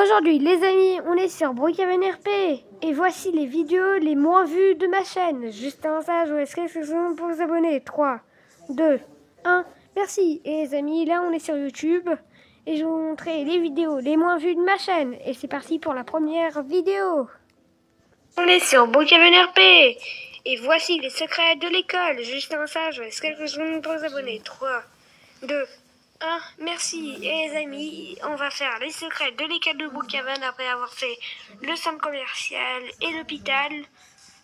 Aujourd'hui les amis, on est sur Brookhaven RP et voici les vidéos les moins vues de ma chaîne. Juste un message ou est-ce que c'est pour vous abonner? 3, 2, 1, merci. Et les amis, là on est sur YouTube et je vais vous montrer les vidéos les moins vues de ma chaîne. Et c'est parti pour la première vidéo. On est sur Brookhaven RP et voici les secrets de l'école. Juste un message, est-ce que c'est pour vous abonner? 3, 2, merci. Et les amis, on va faire les secrets de l'école de Brookhaven après avoir fait le centre commercial et l'hôpital.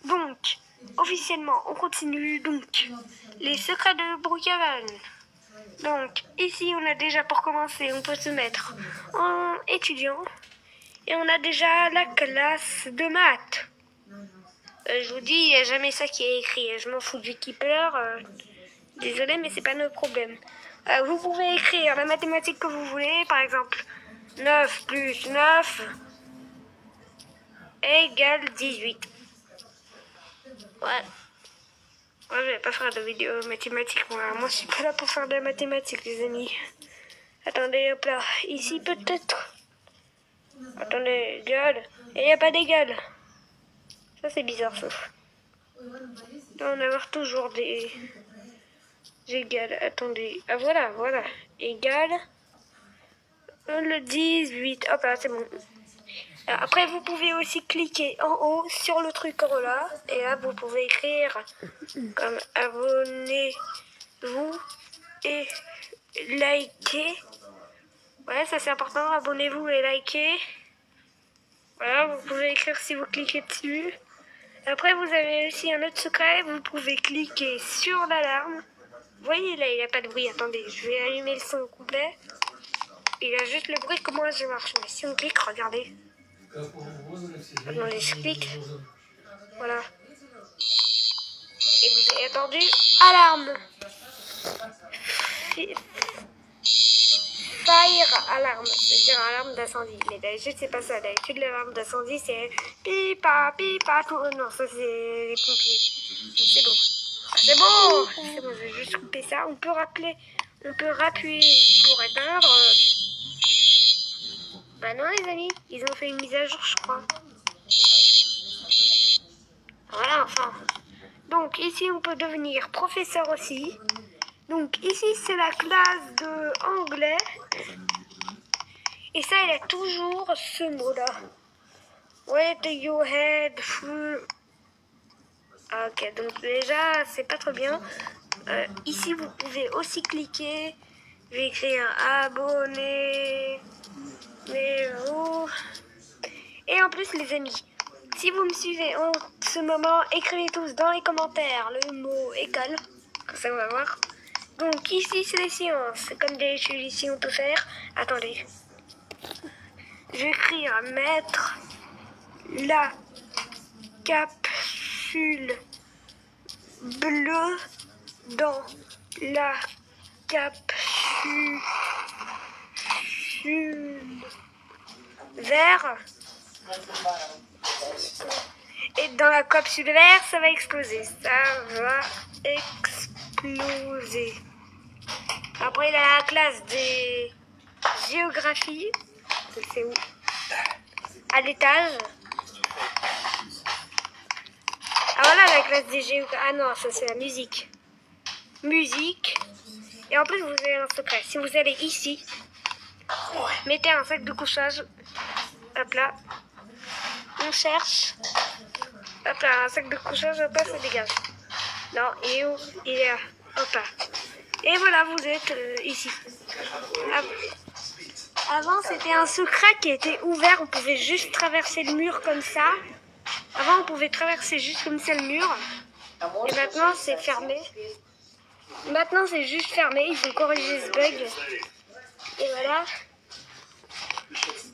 Donc, officiellement, on continue. Donc, les secrets de Brookhaven. Donc, ici, on a déjà pour commencer, on peut se mettre en étudiant. Et on a déjà la classe de maths. Je vous dis, il n'y a jamais ça qui est écrit. Je m'en fous du qui pleure. Désolé, mais c'est pas notre problème. Vous pouvez écrire la mathématique que vous voulez, par exemple 9 plus 9 égale 18. Ouais. Moi, je vais pas faire de vidéo mathématiques. Moi, je suis pas là pour faire de la mathématique, les amis. Attendez, hop là. Ici, peut-être. Attendez, égal. Et il n'y a pas d'égal. Ça, c'est bizarre, sauf. On va avoir toujours des égales. Attendez. Ah, voilà. Égal. Le 18. Hop là, c'est bon. Après, vous pouvez aussi cliquer en haut sur le truc en haut là. Et là, vous pouvez écrire comme abonnez-vous et likez. Ouais, ça c'est important. Abonnez-vous et likez. Voilà, vous pouvez écrire si vous cliquez dessus. Après, vous avez aussi un autre secret. Vous pouvez cliquer sur l'alarme. Vous voyez, là, il n'y a pas de bruit. Attendez, je vais allumer le son complet. Il a juste le bruit, comment ça marche. Mais si on clique, regardez. Attendez, je clique. Voilà. Et vous avez entendu alarme. Fire alarme, c'est-à-dire alarme d'incendie. Mais d'habitude, c'est pas ça. D'habitude, l'alarme d'incendie, c'est pipa, tout. Non, ça, c'est les pompiers. C'est bon. C'est bon, je vais juste couper ça. On peut rappeler, on peut rappuyer pour éteindre. Bah non, les amis, ils ont fait une mise à jour, je crois. Voilà, enfin. Donc, ici, on peut devenir professeur aussi. Donc, ici, c'est la classe de anglais. Et ça, il a toujours ce mot-là. Wet your head through. Ah, ok, donc déjà, c'est pas trop bien. Ici, vous pouvez aussi cliquer. Je vais écrire abonnez-vous. Et en plus, les amis, si vous me suivez en ce moment, écrivez tous dans les commentaires le mot école. Comme ça, on va voir. Donc ici, c'est les sciences. Comme d'habitude, ici, on peut faire. Attendez. Je vais écrire mettre la capsule bleue dans la capsule verte. Et dans la capsule verte, ça va exploser. Ça va exploser. Après, il a la classe des géographies. C'est où? À l'étage. Ah voilà la classe des géographies. Ah non, ça c'est la musique. Musique. Et en plus, vous avez un secret. Si vous allez ici, mettez un sac de couchage. Hop là. On cherche. Hop là, un sac de couchage, hop là, ça dégage. Non, il est où? Il est là. Hop là. Et voilà, vous êtes ici. Avant, c'était un secret qui était ouvert. On pouvait juste traverser le mur comme ça. Avant, on pouvait traverser juste comme ça le mur. Et maintenant, c'est fermé. Maintenant, c'est juste fermé. Il faut corriger ce bug. Et voilà.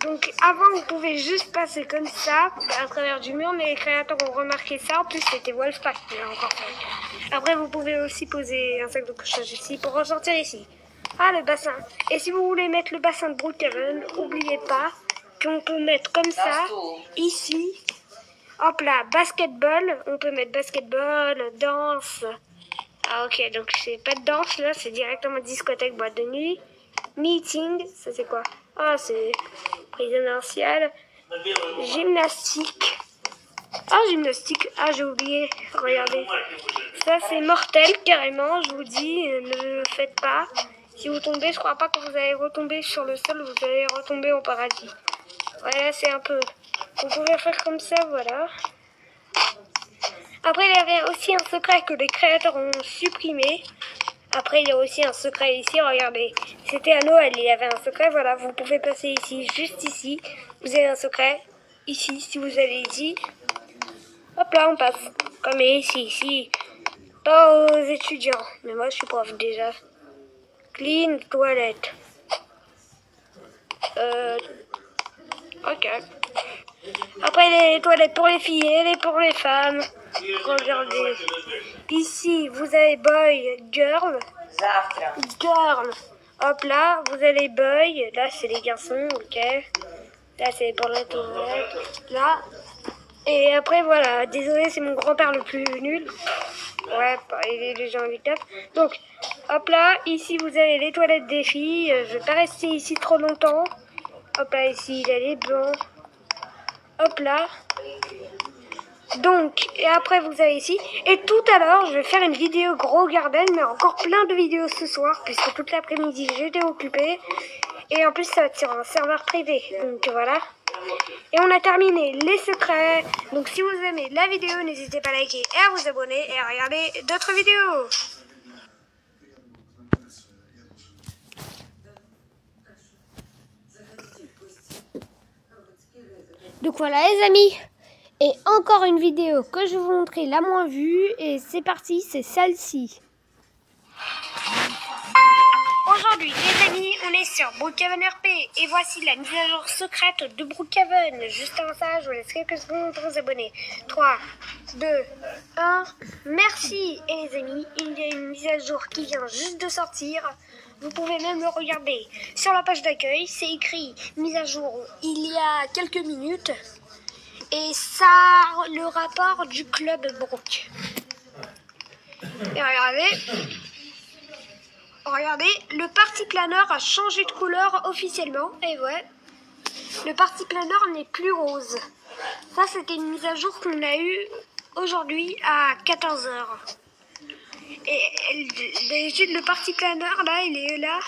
Donc, avant, on pouvait juste passer comme ça, à travers du mur. Mais les créateurs ont remarqué ça. En plus, c'était Wolfpack qui l'a encore fait. Après, vous pouvez aussi poser un sac de couchage ici pour ressortir ici. Ah, le bassin. Et si vous voulez mettre le bassin de Brookhaven, n'oubliez pas qu'on peut mettre comme ça, ici. Hop là, basketball. On peut mettre basketball, danse. Ah, ok, donc c'est pas de danse là, c'est directement discothèque, boîte de nuit. Meeting, ça c'est quoi? Ah, c'est présidentiel. Gymnastique. Ah, gymnastique. Ah, j'ai oublié. Regardez. Ça, c'est mortel, carrément. Je vous dis, ne le faites pas. Si vous tombez, je crois pas que vous allez retomber sur le sol. Vous allez retomber au paradis. Voilà, c'est un peu... Vous pouvez faire comme ça, voilà. Après, il y avait aussi un secret que les créateurs ont supprimé. Après, il y a aussi un secret ici, regardez. C'était à Noël, il y avait un secret, voilà. Vous pouvez passer ici, juste ici. Vous avez un secret. Ici, si vous allez ici. Hop là, on passe. Comme ici. Pas aux étudiants. Mais moi, je suis prof déjà. Clean, toilette. Ok. Après, les toilettes pour les filles et les pour les femmes. Regardez. Ici, vous avez boy, girl. Girl. Hop là, vous avez boy. Là, c'est les garçons, ok. Là, c'est pour la toilette. Là. Et après, voilà. Désolé, c'est mon grand-père le plus nul. Ouais, les gens lui tapent. Donc, hop là. Ici, vous avez les toilettes des filles. Je vais pas rester ici trop longtemps. Hop là, ici, il y a les blancs. Hop là. Donc, et après vous avez ici. Et tout à l'heure, je vais faire une vidéo gros garden, mais encore plein de vidéos ce soir, puisque toute l'après-midi j'étais occupée. Et en plus, ça va être sur un serveur privé. Donc voilà. Et on a terminé les secrets. Donc si vous aimez la vidéo, n'hésitez pas à liker et à vous abonner et à regarder d'autres vidéos. Donc voilà les amis. Et encore une vidéo que je vais vous montrer la moins vue. Et c'est parti, c'est celle-ci. Aujourd'hui les amis, on est sur Brookhaven RP. Et voici la mise à jour secrète de Brookhaven. Juste avant ça, je vous laisse quelques secondes pour vous abonner. 3, 2, 1. Merci. Et les amis, il y a une mise à jour qui vient juste de sortir. Vous pouvez même le regarder. Sur la page d'accueil, c'est écrit mise à jour il y a quelques minutes. Et ça, le rapport du club Brook. Et regardez, le party planner a changé de couleur officiellement. Et ouais, le party planner n'est plus rose. Ça, c'était une mise à jour qu'on a eue aujourd'hui à 14 h. Et d'habitude, le party planner, là, il est là.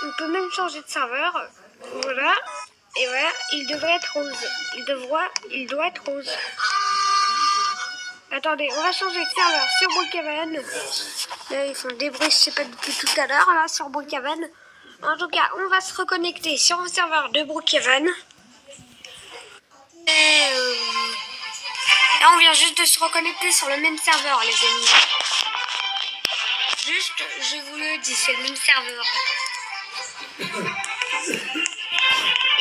On peut même changer de serveur. Voilà. Et voilà, il devrait être rose. Il doit être rose. Attendez, on va changer de serveur sur Brookhaven. Là, ils font des bruits, je sais pas depuis tout à l'heure, là, sur Brookhaven. En tout cas, on va se reconnecter sur un serveur de Brookhaven. Là, on vient juste de se reconnecter sur le même serveur, les amis. Juste, je vous le dis, c'est le même serveur.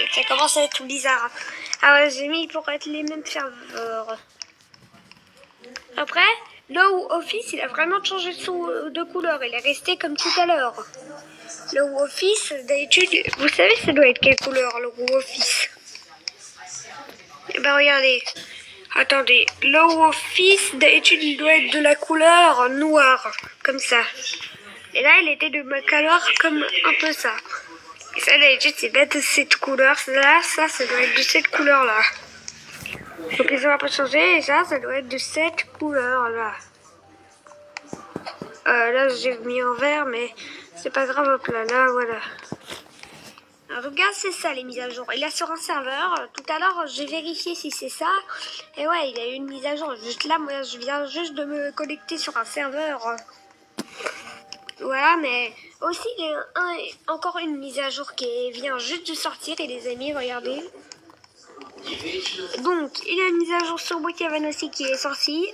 Et ça commence à être tout bizarre. Ah ouais, j'ai mis pour être les mêmes serveurs. Après, Low Office, il a vraiment changé de couleur. Il est resté comme tout à l'heure. Low Office, d'habitude, vous savez, ça doit être quelle couleur, Low Office? Eh ben, regardez. Attendez. Low Office, d'habitude, il doit être de la couleur noire. Comme ça. Et là, il était de ma couleur comme un peu ça. Et ça, d'habitude, c'est pas de cette couleur-là. Ça doit être de cette couleur-là. Donc, ils ont un peu changé. Et ça doit être de cette couleur-là. Là, j'ai mis en vert, mais c'est pas grave. Hop là, voilà. En tout cas, c'est ça les mises à jour. Et là, sur un serveur, tout à l'heure, j'ai vérifié si c'est ça. Et ouais, il y a eu une mise à jour. Juste là, moi, je viens juste de me connecter sur un serveur. Voilà, mais aussi, il y a encore une mise à jour qui vient juste de sortir. Et les amis, regardez. Donc, il y a une mise à jour sur Brookhaven aussi qui est sortie.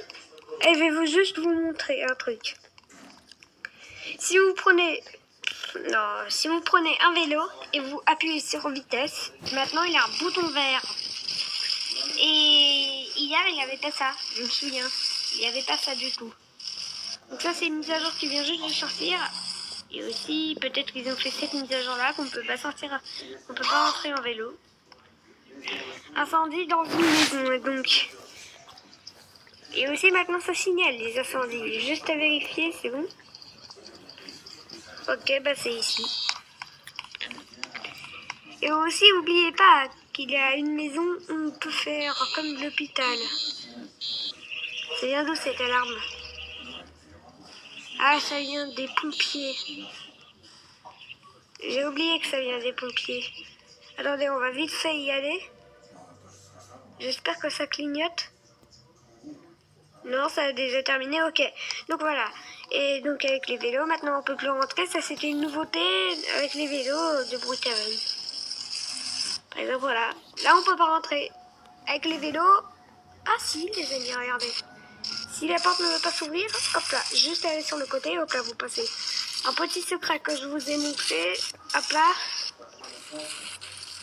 Et je vais juste vous montrer un truc. Si vous prenez un vélo et vous appuyez sur vitesse, maintenant il y a un bouton vert. Et hier il n'y avait pas ça, je me souviens. Il n'y avait pas ça du tout. Donc ça c'est une mise à jour qui vient juste de sortir. Et aussi peut-être qu'ils ont fait cette mise à jour là qu'on peut pas sortir, on peut pas rentrer en vélo. Incendie dans une maison donc. Et aussi maintenant ça signale les incendies. Juste à vérifier, c'est bon. Ok, bah c'est ici. Et aussi, n'oubliez pas qu'il y a une maison où on peut faire comme l'hôpital. Ça vient d'où cette alarme? Ah, ça vient des pompiers. J'ai oublié que ça vient des pompiers. Attendez, on va vite fait y aller. J'espère que ça clignote. Non, ça a déjà terminé, ok. Donc voilà. Et donc avec les vélos, maintenant on peut plus rentrer. Ça, c'était une nouveauté avec les vélos de Brookhaven. Par exemple, voilà. Là, on peut pas rentrer. Avec les vélos... Ah si, les amis, regardez. Si la porte ne veut pas s'ouvrir, hop là, juste aller sur le côté, hop là, vous passez. Un petit secret que je vous ai montré, hop là.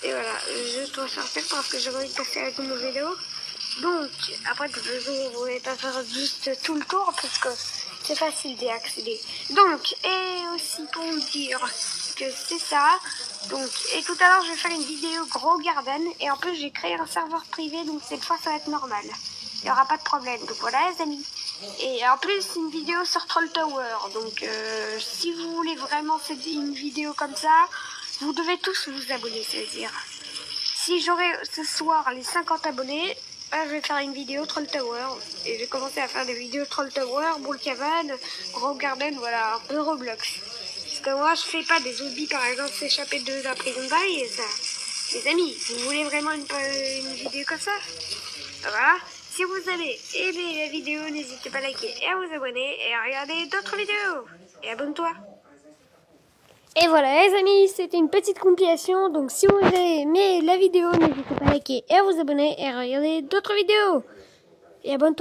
Et voilà, je dois sortir parce que j'ai envie de passer avec mon vélo. Donc, après, de toute façon, vous ne pouvez pas faire juste tout le tour parce que c'est facile d'y accéder. Donc, et aussi pour vous dire que c'est ça. Donc, et tout à l'heure, je vais faire une vidéo Gros Garden. Et en plus, j'ai créé un serveur privé, donc cette fois, ça va être normal. Il n'y aura pas de problème. Donc voilà, les amis. Et en plus, une vidéo sur Troll Tower. Donc, si vous voulez vraiment une vidéo comme ça, vous devez tous vous abonner, c'est-à-dire. Si j'aurai ce soir les 50 abonnés, je vais faire une vidéo Troll Tower. Et j'ai commencé à faire des vidéos Troll Tower, Brookhaven, Gros Garden, voilà, un peu Roblox. Parce que moi, je fais pas des zombies, par exemple, s'échapper de la prison bail et ça. Les amis, vous voulez vraiment une vidéo comme ça? Voilà. Si vous avez aimé la vidéo, n'hésitez pas à liker et à vous abonner et à regarder d'autres vidéos. Et abonne-toi. Et voilà les amis, c'était une petite compilation. Donc si vous avez aimé la vidéo, n'hésitez pas à liker et à vous abonner et à regarder d'autres vidéos. Et abonne-toi.